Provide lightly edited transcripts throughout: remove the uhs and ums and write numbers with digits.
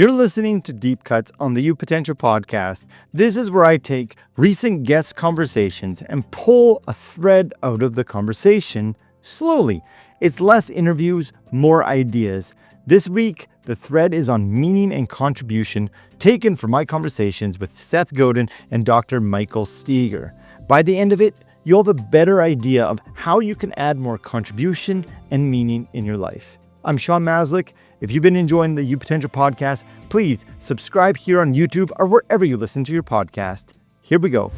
You're listening to Deep Cuts on the U Potential podcast. This is where I take recent guest conversations and pull a thread out of the conversation slowly. It's less interviews, more ideas. This week, the thread is on meaning and contribution, taken from my conversations with Seth Godin and Dr. Michael Steger. By the end of it, you'll have a better idea of how you can add more contribution and meaning in your life. I'm Sean Maslick. If you've been enjoying the U Potential podcast, please subscribe here on YouTube or wherever you listen to your podcast. Here we go.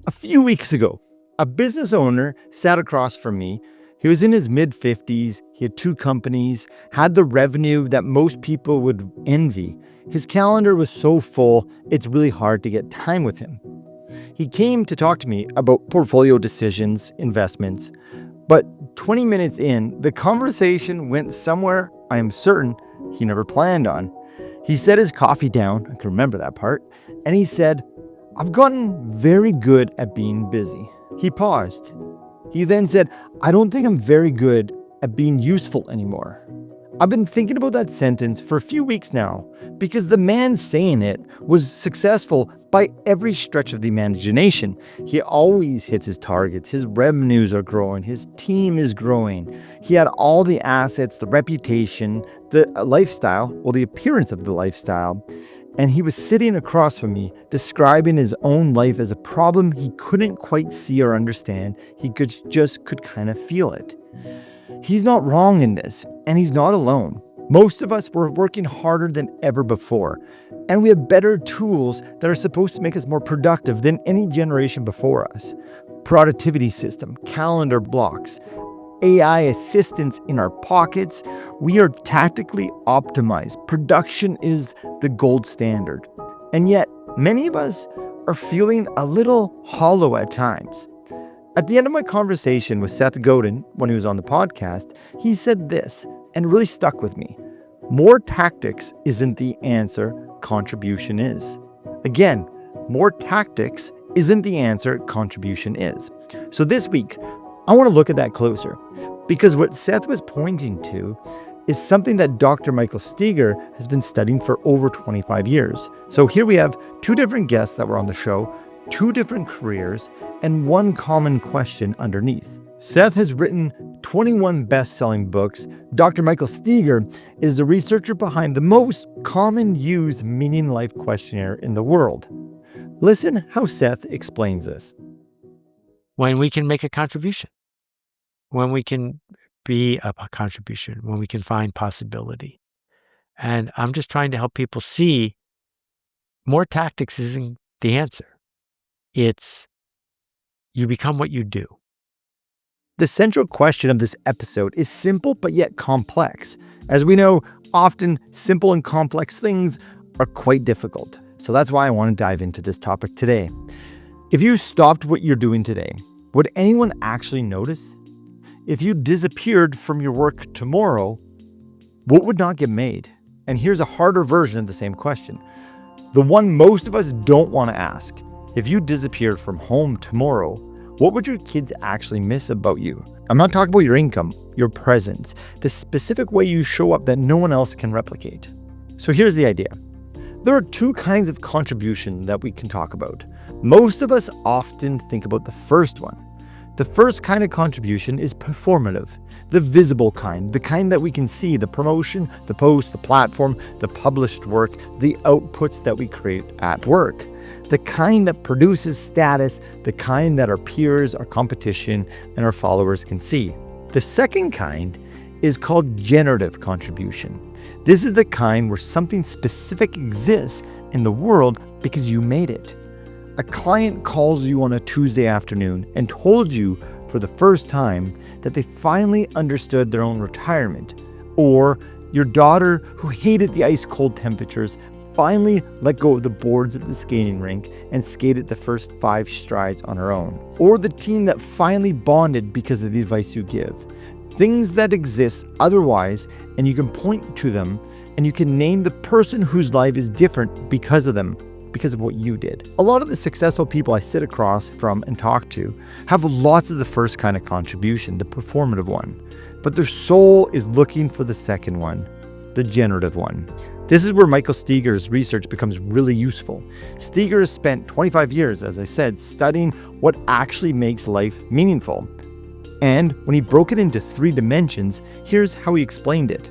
A few weeks ago, a business owner sat across from me. He was in his mid-50s, he had 2 companies, had the revenue that most people would envy. His calendar was so full, it's really hard to get time with him. He came to talk to me about portfolio decisions, investments, but 20 minutes in, the conversation went somewhere I am certain he never planned on. He set his coffee down, I can remember that part, and he said, "I've gotten very good at being busy." He paused. He then said, "I don't think I'm very good at being useful anymore." I've been thinking about that sentence for a few weeks now because the man saying it was successful by every stretch of the imagination. He always hits his targets. His revenues are growing. His team is growing. He had all the assets, the reputation, the lifestyle, well, the appearance of the lifestyle. And he was sitting across from me, describing his own life as a problem he couldn't quite see or understand. He could kind of feel it. He's not wrong in this, and he's not alone. Most of us were working harder than ever before, and we have better tools that are supposed to make us more productive than any generation before us. Productivity system, calendar blocks, AI assistants in our pockets. We are tactically optimized. Production is the gold standard. And yet, many of us are feeling a little hollow at times. At the end of my conversation with Seth Godin, when he was on the podcast, he said this, and really stuck with me. More tactics isn't the answer, contribution is. Again, more tactics isn't the answer, contribution is. So this week, I want to look at that closer, because what Seth was pointing to is something that Dr. Michael Steger has been studying for over 25 years. So here we have 2 different guests that were on the show, 2 different careers, and 1 common question underneath. Seth has written 21 best-selling books. Dr. Michael Steger is the researcher behind the most common used meaning life questionnaire in the world. Listen how Seth explains this. When we can make a contribution, when we can be a contribution, when we can find possibility. And I'm just trying to help people see more tactics isn't the answer. It's you become what you do. The central question of this episode is simple but yet complex. As we know, often simple and complex things are quite difficult. So that's why I want to dive into this topic today. If you stopped what you're doing today, would anyone actually notice? If you disappeared from your work tomorrow, what would not get made? And here's a harder version of the same question. The one most of us don't want to ask. If you disappeared from home tomorrow, what would your kids actually miss about you? I'm not talking about your income, your presence, the specific way you show up that no one else can replicate. So here's the idea. There are 2 kinds of contribution that we can talk about. Most of us often think about the first one. The first kind of contribution is performative, the visible kind, the kind that we can see, the promotion, the post, the platform, the published work, the outputs that we create at work. The kind that produces status, the kind that our peers, our competition, and our followers can see. The second kind is called generative contribution. This is the kind where something specific exists in the world because you made it. A client calls you on a Tuesday afternoon and told you for the first time that they finally understood their own retirement. Or your daughter, who hated the ice-cold temperatures, finally let go of the boards at the skating rink and skated the first 5 strides on her own. Or the team that finally bonded because of the advice you give. Things that exist otherwise, and you can point to them, and you can name the person whose life is different because of them. because of what you did. A lot of the successful people I sit across from and talk to have lots of the first kind of contribution, the performative one, but their soul is looking for the second one, the generative one. This is where Michael Steger's research becomes really useful. Steger has spent 25 years, as I said, studying what actually makes life meaningful. And when he broke it into 3 dimensions, here's how he explained it.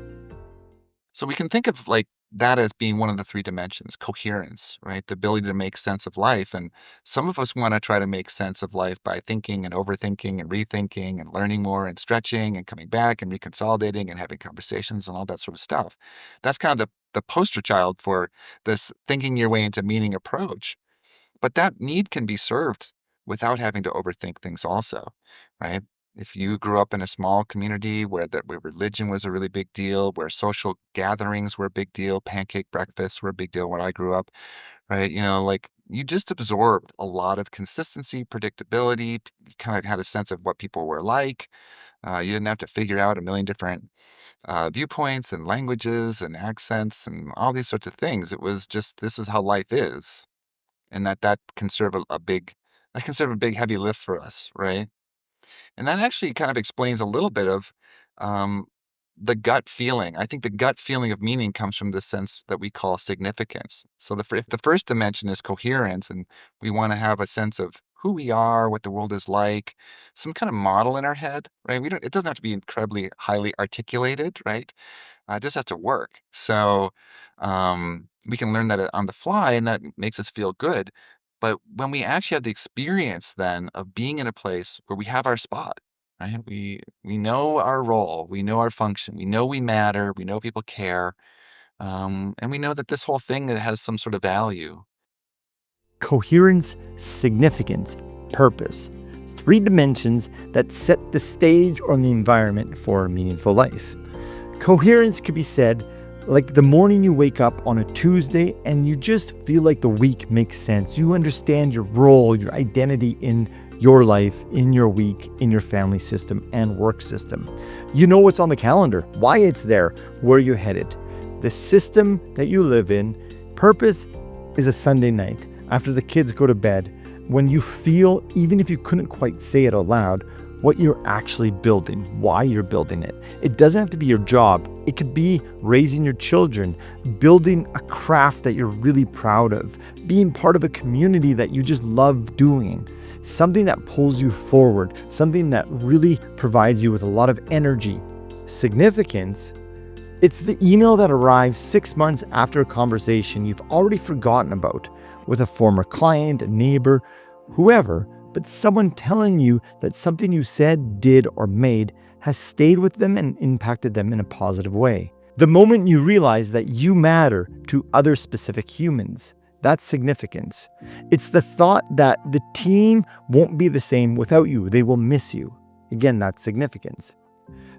So we can think of like that as being one of the 3 dimensions, coherence, right? The ability to make sense of life. And some of us want to try to make sense of life by thinking and overthinking and rethinking and learning more and stretching and coming back and reconsolidating and having conversations and all that sort of stuff. That's kind of the poster child for this thinking your way into meaning approach. But that need can be served without having to overthink things also, right? If you grew up in a small community where religion was a really big deal, where social gatherings were a big deal, pancake breakfasts were a big deal when I grew up, right? Like you just absorbed a lot of consistency, predictability. You kind of had a sense of what people were like. You didn't have to figure out a million different viewpoints and languages and accents and all these sorts of things. It was just, this is how life is. And that can serve that can serve a big heavy lift for us, right? And that actually kind of explains a little bit of um, the gut feeling. I think the gut feeling of meaning comes from the sense that we call significance. So if the first dimension is coherence, and we want to have a sense of who we are, what the world is like, some kind of model in our head, right? It doesn't have to be incredibly highly articulated, right? It just has to work. So we can learn that on the fly, and that makes us feel good. But when we actually have the experience then of being in a place where we have our spot, right? We know our role, we know our function, we know we matter, we know people care, and we know that this whole thing that has some sort of value. Coherence, significance, purpose. 3 dimensions that set the stage or the environment for a meaningful life. Coherence could be said like the morning you wake up on a Tuesday and you just feel like the week makes sense. You understand your role, your identity in your life, in your week, in your family system and work system. You know what's on the calendar, why it's there, where you're headed. The system that you live in. Purpose is a Sunday night after the kids go to bed, when you feel, even if you couldn't quite say it out loud, what you're actually building, why you're building it. It doesn't have to be your job. It could be raising your children, building a craft that you're really proud of, being part of a community that you just love doing, something that pulls you forward, something that really provides you with a lot of energy. Significance, it's the email that arrives 6 months after a conversation you've already forgotten about with a former client, a neighbor, whoever, but someone telling you that something you said, did, or made has stayed with them and impacted them in a positive way. The moment you realize that you matter to other specific humans, that's significance. It's the thought that the team won't be the same without you. They will miss you. Again, that's significance.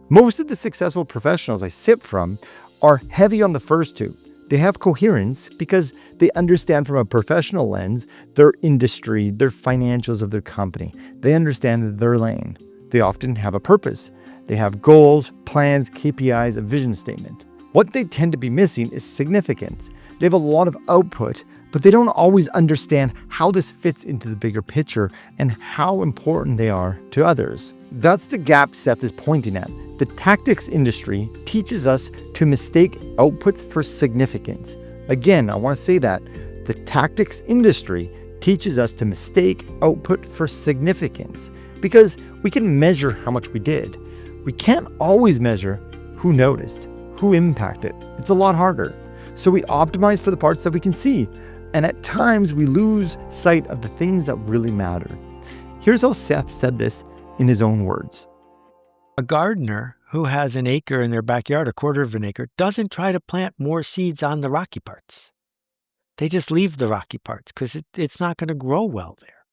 Most of the successful professionals I sit from are heavy on the first 2. They have coherence because they understand from a professional lens their industry, their financials of their company. They understand their lane. They often have a purpose. They have goals, plans, KPIs, a vision statement. What they tend to be missing is significance. They have a lot of output, but they don't always understand how this fits into the bigger picture and how important they are to others. That's the gap Seth is pointing at. The tactics industry teaches us to mistake outputs for significance. Again, I want to say that. The tactics industry teaches us to mistake output for significance because we can measure how much we did. We can't always measure who noticed, who impacted. It's a lot harder. So we optimize for the parts that we can see. And at times we lose sight of the things that really matter. Here's how Seth said this in his own words. A gardener who has an acre in their backyard, a quarter of an acre, doesn't try to plant more seeds on the rocky parts. They just leave the rocky parts because it's not going to grow well there.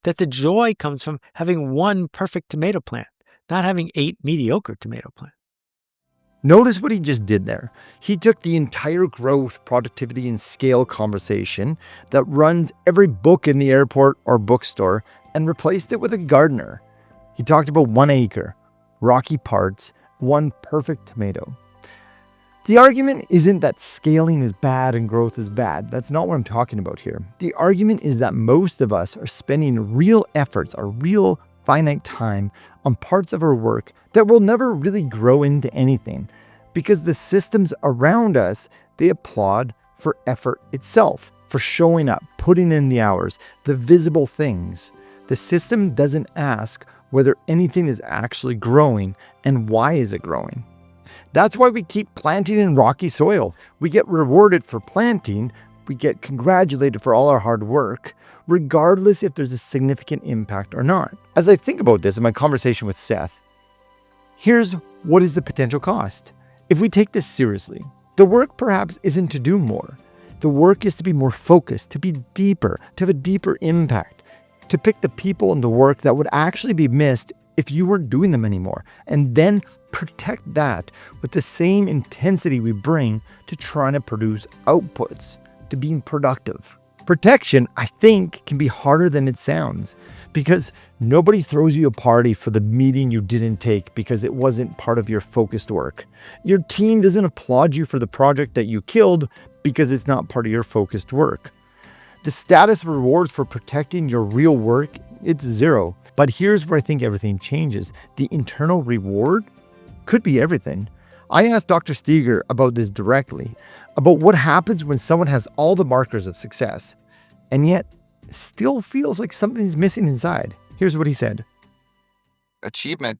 That the joy comes from having one perfect tomato plant, not having 8 mediocre tomato plants. Notice what he just did there. He took the entire growth, productivity, and scale conversation that runs every book in the airport or bookstore and replaced it with a gardener. He talked about 1 acre, rocky parts, 1 perfect tomato. The argument isn't that scaling is bad and growth is bad. That's not what I'm talking about here. The argument is that most of us are spending real efforts, our real finite time on parts of our work that will never really grow into anything because the systems around us, they applaud for effort itself, for showing up, putting in the hours, the visible things. The system doesn't ask whether anything is actually growing and why is it growing. That's why we keep planting in rocky soil. We get rewarded for planting, we get congratulated for all our hard work, regardless if there's a significant impact or not. As I think about this in my conversation with Seth, here's what is the potential cost. If we take this seriously, the work perhaps isn't to do more. The work is to be more focused, to be deeper, to have a deeper impact, to pick the people and the work that would actually be missed if you weren't doing them anymore, and then protect that with the same intensity we bring to trying to produce outputs, to being productive. Protection, I think, can be harder than it sounds because nobody throws you a party for the meeting you didn't take because it wasn't part of your focused work. Your team doesn't applaud you for the project that you killed because it's not part of your focused work. The status rewards for protecting your real work, it's zero. But here's where I think everything changes. The internal reward could be everything. I asked Dr. Steger about this directly, about what happens when someone has all the markers of success, and yet still feels like something's missing inside. Here's what he said. Achievement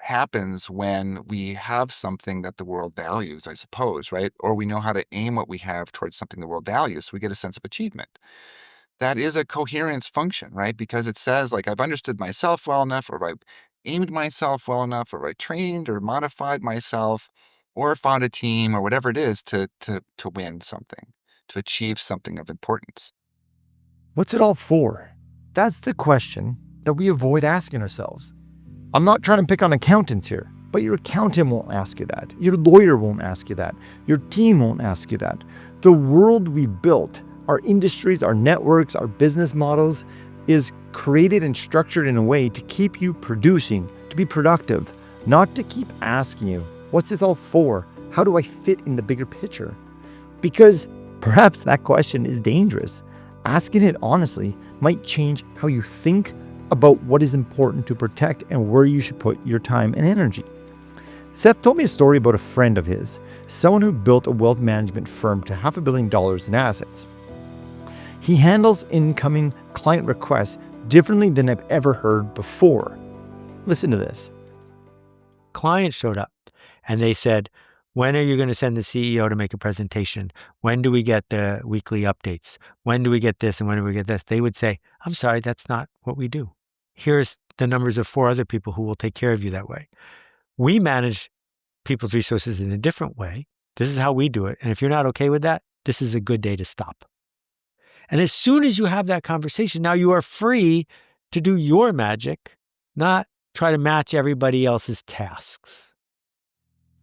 happens when we have something that the world values, I suppose, right? Or we know how to aim what we have towards something the world values, so we get a sense of achievement. That is a coherence function, right? Because it says, like, I've understood myself well enough, or I've aimed myself well enough, or I trained or modified myself, or found a team, or whatever it is to win something, to achieve something of importance. What's it all for? That's the question that we avoid asking ourselves. I'm not trying to pick on accountants here, but your accountant won't ask you that. Your lawyer won't ask you that. Your team won't ask you that. The world we built, our industries, our networks, our business models, is created and structured in a way to keep you producing, to be productive, not to keep asking you, what's this all for? How do I fit in the bigger picture? Because perhaps that question is dangerous. Asking it honestly might change how you think about what is important to protect and where you should put your time and energy. Seth told me a story about a friend of his, someone who built a wealth management firm to $500 million in assets. He handles incoming client requests differently than I've ever heard before. Listen to this. Client showed up and they said, when are you going to send the CEO to make a presentation? When do we get the weekly updates? When do we get this and when do we get this? They would say, I'm sorry, that's not what we do. Here's the numbers of 4 other people who will take care of you that way. We manage people's resources in a different way. This is how we do it. And if you're not okay with that, this is a good day to stop. And as soon as you have that conversation, now you are free to do your magic, not try to match everybody else's tasks.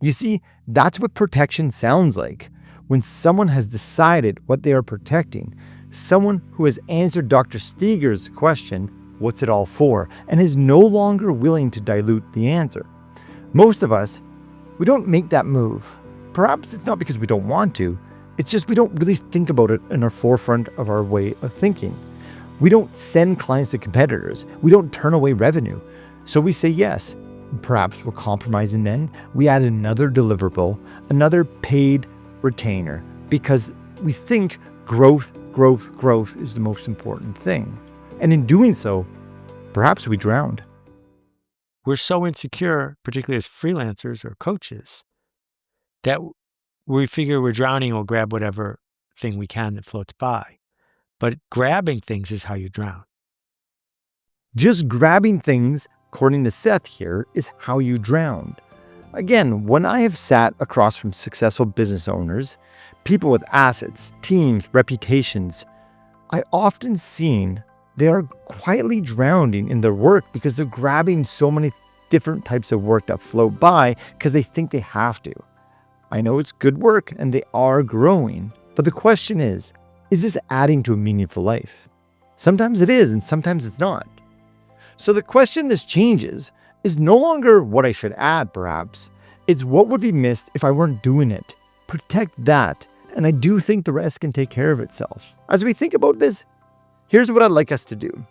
You see, that's what protection sounds like. When someone has decided what they are protecting, someone who has answered Dr. Steger's question, what's it all for, and is no longer willing to dilute the answer. Most of us, we don't make that move. Perhaps it's not because we don't want to, it's just we don't really think about it in our forefront of our way of thinking. We don't send clients to competitors. We don't turn away revenue. So we say yes. Perhaps we're compromising then. We add another deliverable, another paid retainer, because we think growth is the most important thing. And in doing so, perhaps we drowned. We're so insecure, particularly as freelancers or coaches, that we figure we're drowning, we'll grab whatever thing we can that floats by. But grabbing things is how you drown. Just grabbing things, according to Seth here, is how you drowned. Again, when I have sat across from successful business owners, people with assets, teams, reputations, I often seen they are quietly drowning in their work because they're grabbing so many different types of work that float by because they think they have to. I know it's good work and they are growing, but the question is this adding to a meaningful life? Sometimes it is and sometimes it's not. So the question this changes is no longer what I should add, perhaps. It's what would be missed if I weren't doing it. Protect that, and I do think the rest can take care of itself. As we think about this, here's what I'd like us to do.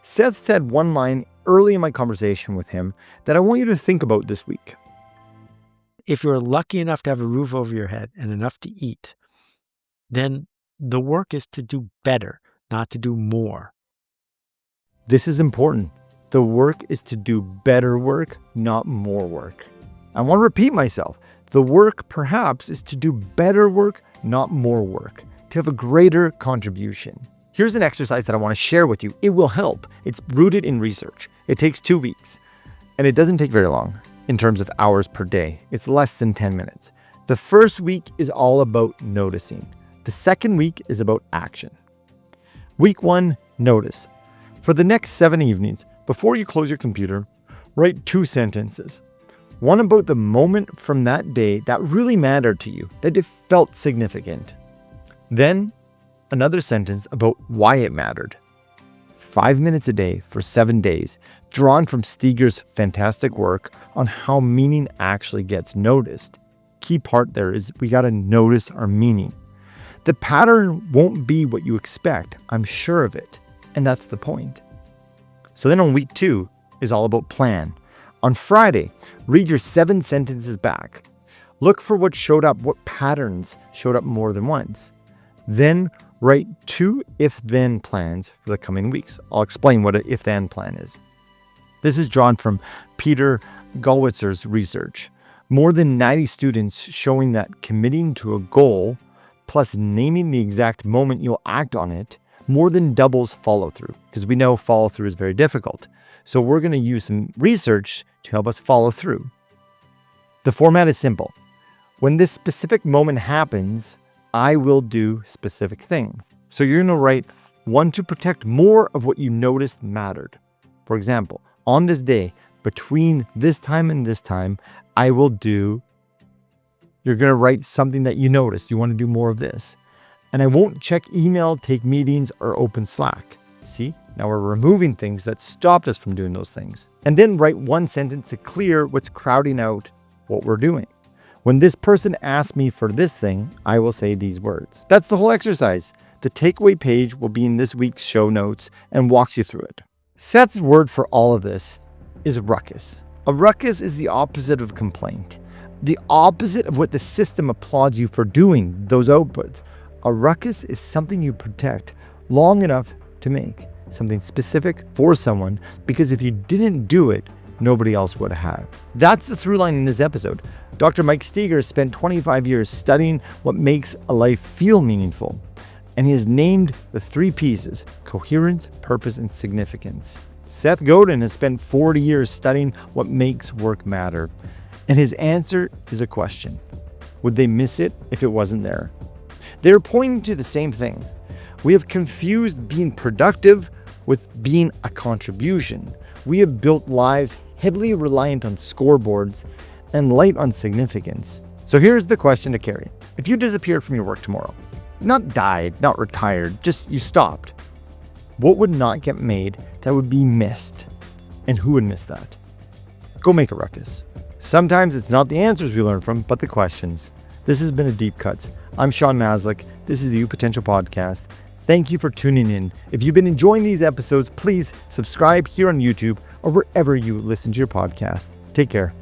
Seth said one line early in my conversation with him that I want you to think about this week. If you're lucky enough to have a roof over your head and enough to eat, then the work is to do better, not to do more. This is important. The work is to do better work, not more work. I want to repeat myself. The work, perhaps, is to do better work, not more work, to have a greater contribution. Here's an exercise that I want to share with you. It will help. It's rooted in research. It takes 2 weeks, and it doesn't take very long in terms of hours per day. It's less than 10 minutes. The first week is all about noticing. The second week is about action. Week 1, notice. For the next 7 evenings, before you close your computer, write 2 sentences. One about the moment from that day that really mattered to you, that it felt significant. Then, another sentence about why it mattered. 5 minutes a day for 7 days, drawn from Steger's fantastic work on how meaning actually gets noticed. Key part there is we got to notice our meaning. The pattern won't be what you expect, I'm sure of it, and that's the point. So then on week 2 is all about plan. On Friday, read your 7 sentences back. Look for what showed up, what patterns showed up more than once. Then write 2 if-then plans for the coming weeks. I'll explain what an if-then plan is. This is drawn from Peter Gollwitzer's research. More than 90 students showing that committing to a goal plus naming the exact moment you'll act on it more than doubles follow-through, because we know follow-through is very difficult. So we're going to use some research to help us follow through. The format is simple. When this specific moment happens, I will do specific things. So you're going to write 1 to protect more of what you noticed mattered. For example, on this day, between this time and this time, I will do, you're going to write something that you noticed. You want to do more of this. And I won't check email, take meetings, or open Slack. See, now we're removing things that stopped us from doing those things. And then write 1 sentence to clear what's crowding out what we're doing. When this person asks me for this thing, I will say these words. That's the whole exercise. The takeaway page will be in this week's show notes and walks you through it. Seth's word for all of this is ruckus. A ruckus is the opposite of complaint, the opposite of what the system applauds you for doing, those outputs. A ruckus is something you protect long enough to make, something specific for someone, because if you didn't do it, nobody else would have. That's the through line in this episode. Dr. Mike Steger spent 25 years studying what makes a life feel meaningful, and he has named the 3 pieces: coherence, purpose, and significance. Seth Godin has spent 40 years studying what makes work matter, and his answer is a question. Would they miss it if it wasn't there? They're pointing to the same thing. We have confused being productive with being a contribution. We have built lives heavily reliant on scoreboards and light on significance. So here's the question to carry. If you disappeared from your work tomorrow, not died, not retired, just you stopped, what would not get made that would be missed? And who would miss that? Go make a ruckus. Sometimes it's not the answers we learn from, but the questions. This has been a Deep Cuts. I'm Sean Maslick. This is the You Potential Podcast. Thank you for tuning in. If you've been enjoying these episodes, please subscribe here on YouTube or wherever you listen to your podcast. Take care.